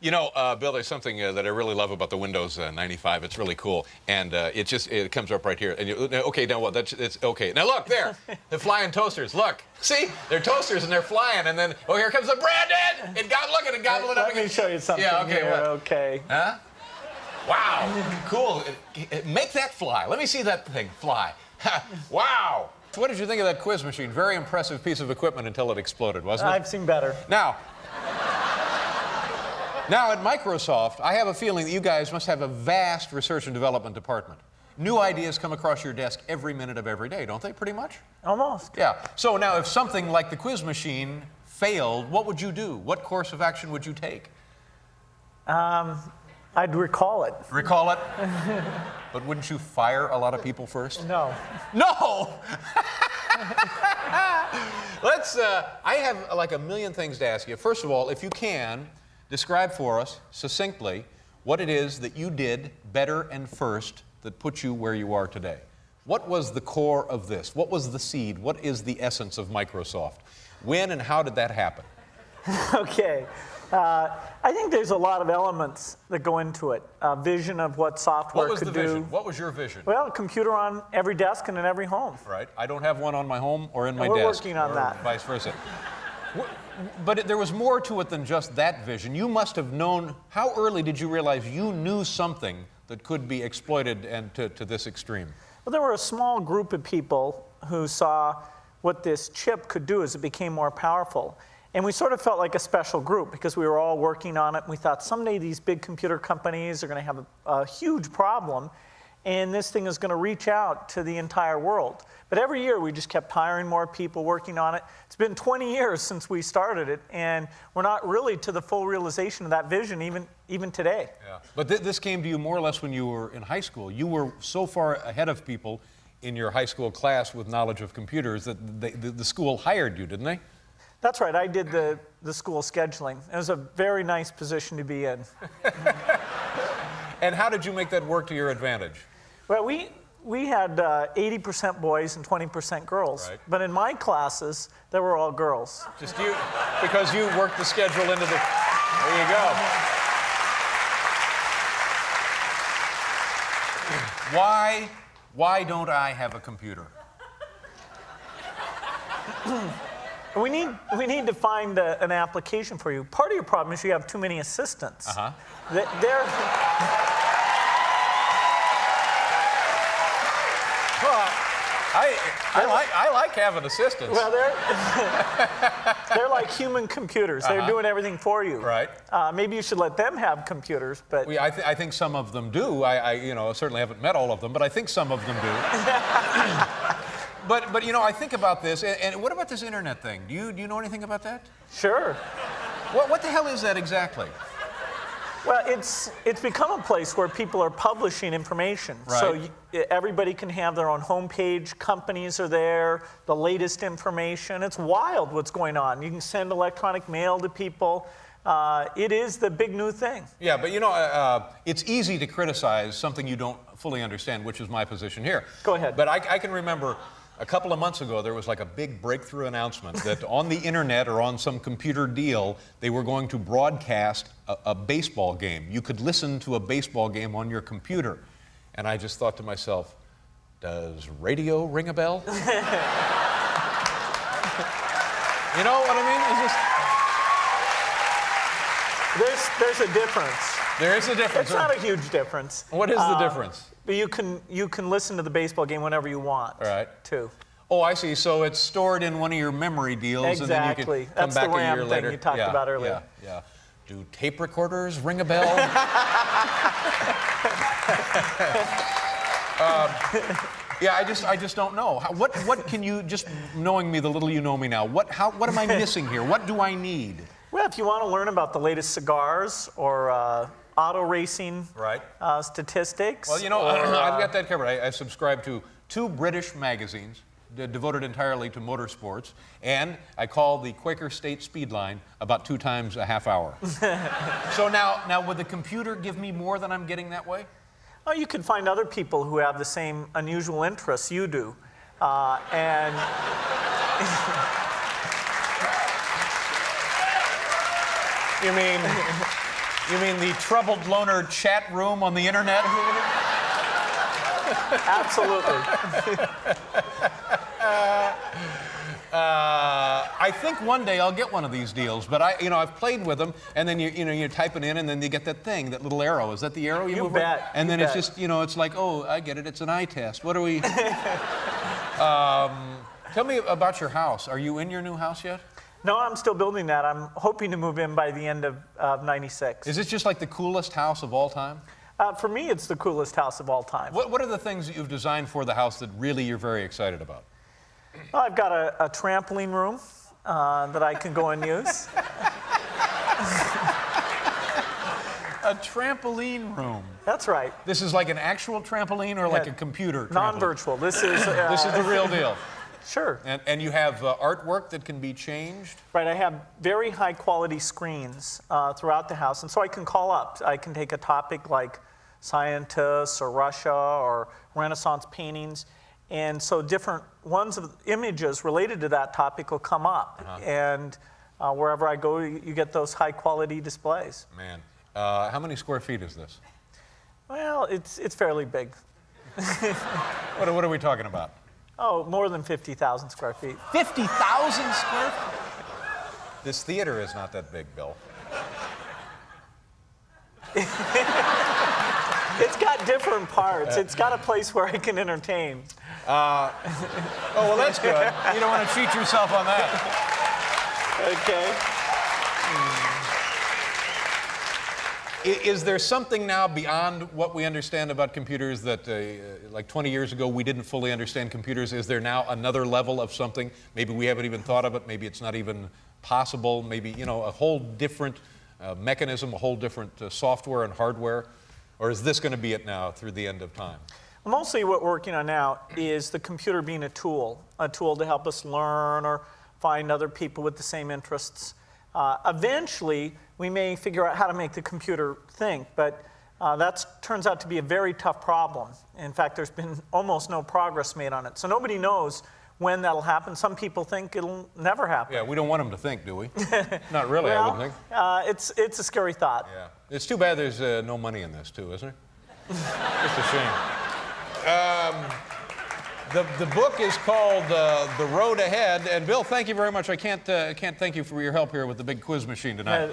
You know, Bill, there's something that I really love about the Windows 95. It's really cool, and it comes up right here. And okay, now what? It's okay. Now look there, the flying toasters. Look, see, they're toasters and they're flying, and then here comes the Brandon. Look at it, gobbling up. Let me show you something. Yeah, okay. Here. What? Okay. Huh? Wow, cool. Make that fly. Let me see that thing fly. Wow. So what did you think of that quiz machine? Very impressive piece of equipment until it exploded, wasn't it? I've seen better. Now, at Microsoft, I have a feeling that you guys must have a vast research and development department. New ideas come across your desk every minute of every day, don't they, pretty much? Almost. Yeah. So now, if something like the quiz machine failed, what would you do? What course of action would you take? I'd recall it. Recall it? But wouldn't you fire a lot of people first? No. No! I have like a million things to ask you. First of all, if you can, describe for us, succinctly, what it is that you did better and first that put you where you are today. What was the core of this? What was the seed? What is the essence of Microsoft? When and how did that happen? Okay. I think there's a lot of elements that go into it. Vision of what software could do. What was the vision? What was your vision? Well, a computer on every desk and in every home. Right. I don't have one on my home or in my We're desk. working on or that. Vice versa. But there was more to it than just that vision. You must have known, how early did you realize you knew something that could be exploited and to this extreme? Well, there were a small group of people who saw what this chip could do as it became more powerful. And we sort of felt like a special group because we were all working on it. And we thought someday these big computer companies are going to have a huge problem, and this thing is going to reach out to the entire world. But every year we just kept hiring more people working on it. It's been 20 years since we started it, and we're not really to the full realization of that vision even today. Yeah. But this came to you more or less when you were in high school. You were so far ahead of people in your high school class with knowledge of computers that the school hired you, didn't they? That's right. I did the school scheduling. It was a very nice position to be in. And how did you make that work to your advantage? Well, we had 80% boys and 20% girls. Right. But in my classes, they were all girls. Just you, because you worked the schedule into the... There you go. Why don't I have a computer? We need to find an application for you. Part of your problem is you have too many assistants. Uh-huh. They're Well, I like having assistants. well, they're like human computers. They're doing everything for you. Right. Maybe you should let them have computers, but I think some of them do. I certainly haven't met all of them, but I think some of them do. But I think about this, and what about this internet thing? Do you know anything about that? sure. What the hell is that exactly? Well, it's become a place where people are publishing information. Right. So everybody can have their own homepage. Companies are there, the latest information. It's wild what's going on. You can send electronic mail to people. It is the big new thing. Yeah, but it's easy to criticize something you don't fully understand, which is my position here. Go ahead. But I can remember a couple of months ago, there was like a big breakthrough announcement that on the internet or on some computer deal, they were going to broadcast a baseball game. You could listen to a baseball game on your computer. And I just thought to myself, does radio ring a bell? You know what I mean? There's a difference. There is a difference. It's not a huge difference. What is the difference? But you can listen to the baseball game whenever you want. All right. Too. Oh, I see. So it's stored in one of your memory deals, and then you Exactly. can come That's back the a year RAM later. thing you talked about earlier. Yeah. Do tape recorders ring a bell? Yeah, I just don't know. What can you, just knowing me the little you know me now, what am I missing here? What do I need? Well, if you want to learn about the latest cigars or auto racing Right. statistics. Well, I've got that covered. I subscribe to 2 British magazines devoted entirely to motorsports, and I call the Quaker State Speed Line about 2 times a half hour. So now, would the computer give me more than I'm getting that way? Oh, you can find other people who have the same unusual interests you do. And You mean You mean the troubled loner chat room on the internet? Absolutely. I think one day I'll get one of these deals, but I've played with them, and then you type it in, and then you get that thing, that little arrow. Is that the arrow you You move? bet. And then You it's bet. just, it's like, oh, I get it. It's an eye test. What are we? Tell me about your house. Are you in your new house yet? No, I'm still building that. I'm hoping to move in by the end of '96. Is it just like the coolest house of all time? For me, it's the coolest house of all time. What are the things that you've designed for the house that really you're very excited about? Well, I've got a trampoline room that I can go and use. A trampoline room. That's right. This is like an actual trampoline or like a computer trampoline? Non-virtual. This is This is the real deal. sure. And you have artwork that can be changed? Right. I have very high quality screens throughout the house, and so I can call up. I can take a topic like scientists or Russia or Renaissance paintings, and so different ones of images related to that topic will come up, and wherever I go, you get those high quality displays. Man, how many square feet is this? Well, it's fairly big. What are we talking about? Oh, more than 50,000 square feet. 50,000 square feet? This theater is not that big, Bill. It's got different parts. It's got a place where I can entertain. Oh, well, that's good. You don't want to cheat yourself on that. Okay. Is there something now beyond what we understand about computers that, like 20 years ago, we didn't fully understand computers? Is there now another level of something? Maybe we haven't even thought of it. Maybe it's not even possible. Maybe, a whole different mechanism, a whole different software and hardware? Or is this going to be it now through the end of time? Mostly what we're working on now is the computer being a tool to help us learn or find other people with the same interests. Eventually, we may figure out how to make the computer think, but that turns out to be a very tough problem. In fact, there's been almost no progress made on it. So nobody knows when that'll happen. Some people think it'll never happen. Yeah, we don't want them to think, do we? Not really, I Well, wouldn't think. it's a scary thought. Yeah. It's too bad there's no money in this, too, isn't it? Just a shame. The book is called The Road Ahead. And Bill, thank you very much. I can't thank you for your help here with the big quiz machine tonight.